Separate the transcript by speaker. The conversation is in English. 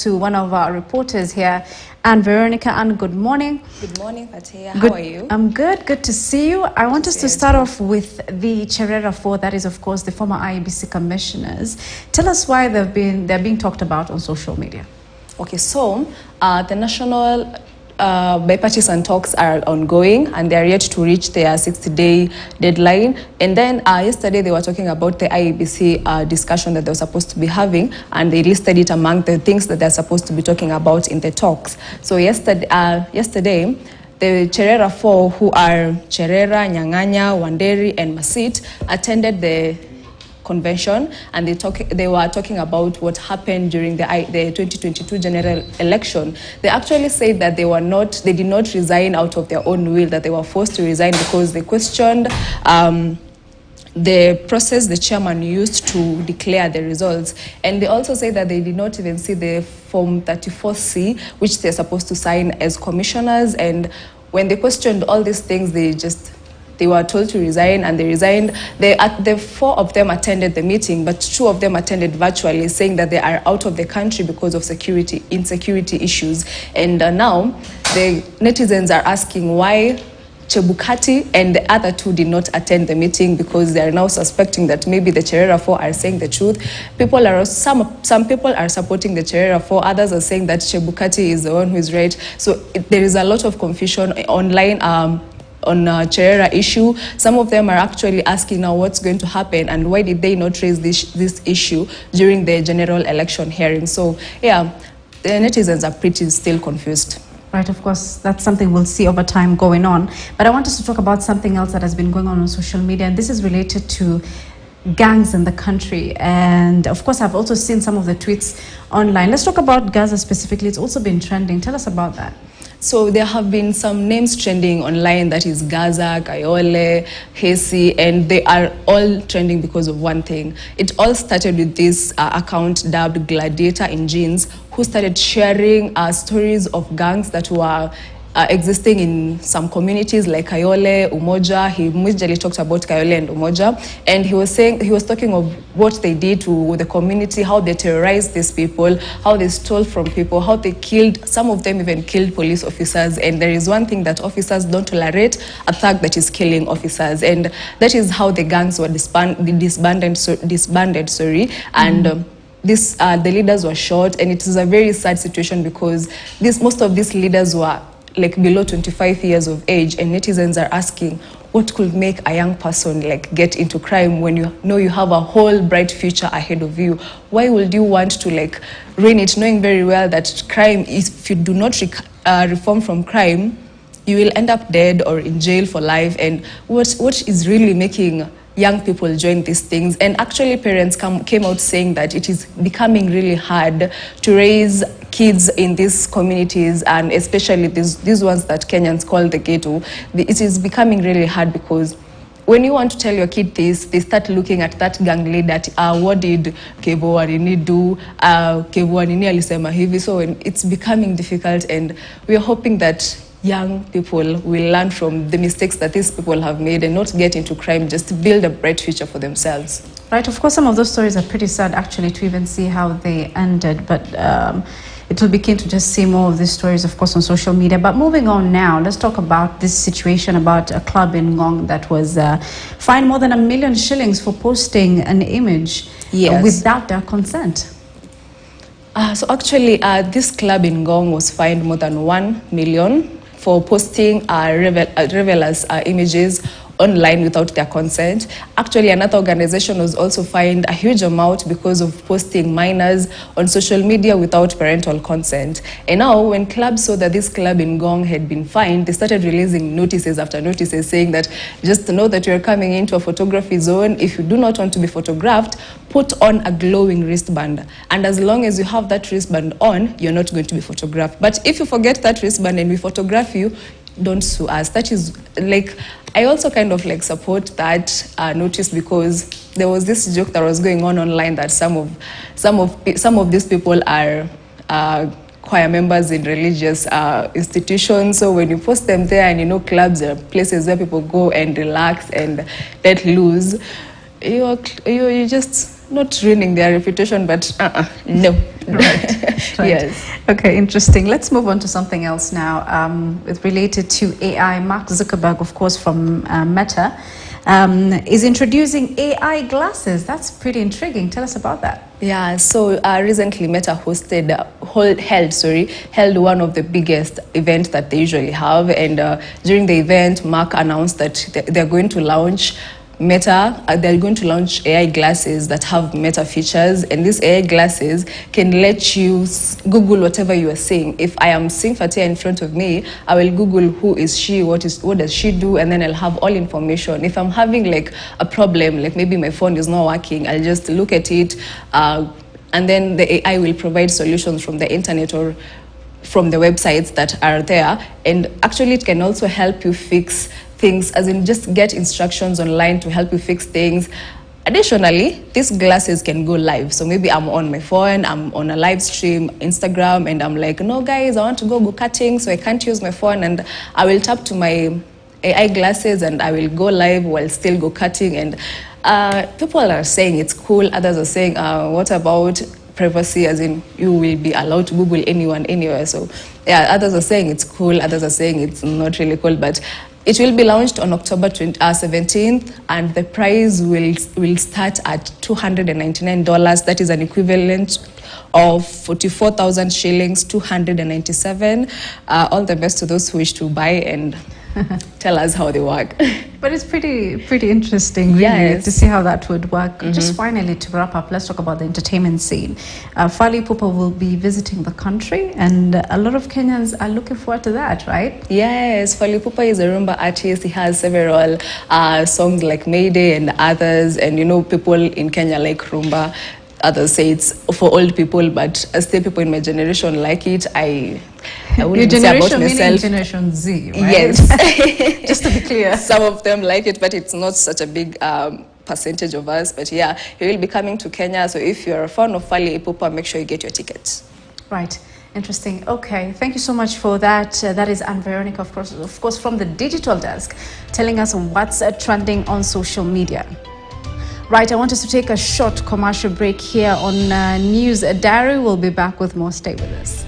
Speaker 1: to one of our reporters here, Ann Veronicah. Ann, good morning.
Speaker 2: Good morning, Patia. How are you?
Speaker 1: I'm good. Good to see you. I want us to start off with the Cherera Four, that is, of course, the former IEBC commissioners. Tell us why they're being talked about on social media.
Speaker 2: Okay, so the national bipartisan talks are ongoing and they are yet to reach their 60-day deadline. And then yesterday they were talking about the IEBC discussion that they were supposed to be having, and they listed it among the things that they're supposed to be talking about in the talks. So yesterday the Cherera Four, who are Cherera, Nyang'anya, Wanderi, and Masit, attended the convention, and they were talking about what happened during the 2022 general election. They actually said that they did not resign out of their own will, that they were forced to resign because they questioned the process the chairman used to declare the results. And they also say that they did not even see the Form 34C, which they're supposed to sign as commissioners. And when they questioned all these things, they were told to resign, and they resigned. The four of them attended the meeting, but two of them attended virtually, saying that they are out of the country because of insecurity issues. And now the netizens are asking why Chebukati and the other two did not attend the meeting, because they are now suspecting that maybe the Cherera Four are saying the truth. Some people are supporting the Cherera Four, others are saying that Chebukati is the one who is right. So there is a lot of confusion online on Cherera issue. Some of them are actually asking now what's going to happen and why did they not raise this issue during the general election hearing. So yeah, the netizens are pretty still confused.
Speaker 1: Right, of course, that's something we'll see over time going on. But I want us to talk about something else that has been going on social media, and this is related to gangs in the country. And of course, I've also seen some of the tweets online. Let's talk about Gaza specifically. It's also been trending. Tell us about that.
Speaker 2: So there have been some names trending online, that is Gaza, Kayole, Hesi, and they are all trending because of one thing. It all started with this account dubbed Gladiator in Jeans, who started sharing stories of gangs that were existing in some communities like Kayole, Umoja. He majorly talked about Kayole and Umoja, and he was talking of what they did to the community, how they terrorized these people, how they stole from people, how they killed, some of them even killed police officers. And there is one thing that officers don't tolerate: a thug that is killing officers. And that is how the gangs were disbanded. And the leaders were shot, and it is a very sad situation because most of these leaders were like below 25 years of age, and netizens are asking what could make a young person like get into crime when you know you have a whole bright future ahead of you. Why would you want to like ruin it, knowing very well that crime, if you do not reform from crime, you will end up dead or in jail for life? And what is really making young people join these things? And actually parents came out saying that it is becoming really hard to raise kids in these communities, and especially these ones that Kenyans call the ghetto. It is becoming really hard because when you want to tell your kid this, they start looking at that gang leader, what did Kevo Warini do? Kevo Warini alisema hivi. So it's becoming difficult, and we are hoping that young people will learn from the mistakes that these people have made and not get into crime, just to build a bright future for themselves.
Speaker 1: Right, of course, some of those stories are pretty sad actually to even see how they ended, but it will be keen to just see more of these stories, of course, on social media. But moving on now, let's talk about this situation about a club in Ngong that was fined more than $1 million shillings for posting an image without their consent.
Speaker 2: So actually, this club in Ngong was fined more than 1 million for posting revelers' images online without their consent. Actually, another organization was also fined a huge amount because of posting minors on social media without parental consent. And now, when clubs saw that this club in Ngong had been fined, they started releasing notices after notices saying that just to know that you're coming into a photography zone. If you do not want to be photographed, put on a glowing wristband. And as long as you have that wristband on, you're not going to be photographed. But if you forget that wristband and we photograph you, don't sue us. That is like, I also kind of like support that notice, because there was this joke that was going on online that some of these people are choir members in religious institutions. So when you post them there, and you know clubs are places where people go and relax and let loose, you just not ruining their reputation, but no.
Speaker 1: Right.
Speaker 2: Yes.
Speaker 1: Okay, interesting. Let's move on to something else now. With related to AI, Mark Zuckerberg, of course, from Meta, is introducing AI glasses. That's pretty intriguing. Tell us about that.
Speaker 2: Yeah, so recently Meta held one of the biggest events that they usually have, and during the event, Mark announced that they're going to launch they're going to launch AI glasses that have Meta features, and these AI glasses can let you Google whatever you are seeing. If I am seeing Fatia in front of me, I will Google who is she, what does she do, and then I'll have all information. If I'm having like a problem, like maybe my phone is not working, I'll just look at it, and then the AI will provide solutions from the internet or from the websites that are there. And actually it can also help you fix things, as in just get instructions online to help you fix things. Additionally, these glasses can go live. So maybe I'm on my phone, I'm on a live stream, Instagram, and I'm like, no guys, I want to go cutting, so I can't use my phone, and I will tap to my AI glasses and I will go live while still go cutting. And people are saying it's cool, others are saying, what about privacy, as in you will be allowed to Google anyone anywhere. So yeah, others are saying it's cool, others are saying it's not really cool, but it will be launched on October 17th, and the price will start at $299. That is an equivalent of 44,000 shillings, 297. All the best to those who wish to buy and tell us how they work.
Speaker 1: But it's pretty interesting, really,
Speaker 2: yes,
Speaker 1: to see how that would work. Just finally, to wrap up, let's talk about the entertainment scene. Fally Ipupa will be visiting the country, and a lot of Kenyans are looking forward to that, right?
Speaker 2: Yes, Fally Ipupa is a rumba artist. He has several songs like Mayday and others, and you know, people in Kenya like rumba. Others say it's for old people, but still people in my generation like it. I wouldn't say about myself.
Speaker 1: Generation Z, right?
Speaker 2: Yes.
Speaker 1: Just to be clear.
Speaker 2: Some of them like it, but it's not such a big percentage of us. But yeah, he will be coming to Kenya. So if you're a fan of Fally Ipupa, make sure you get your tickets.
Speaker 1: Right. Interesting. Okay. Thank you so much for that. That is Ann Veronicah, of course, from the digital desk, telling us what's trending on social media. Right, I want us to take a short commercial break here on News Diary. We'll be back with more. Stay with us.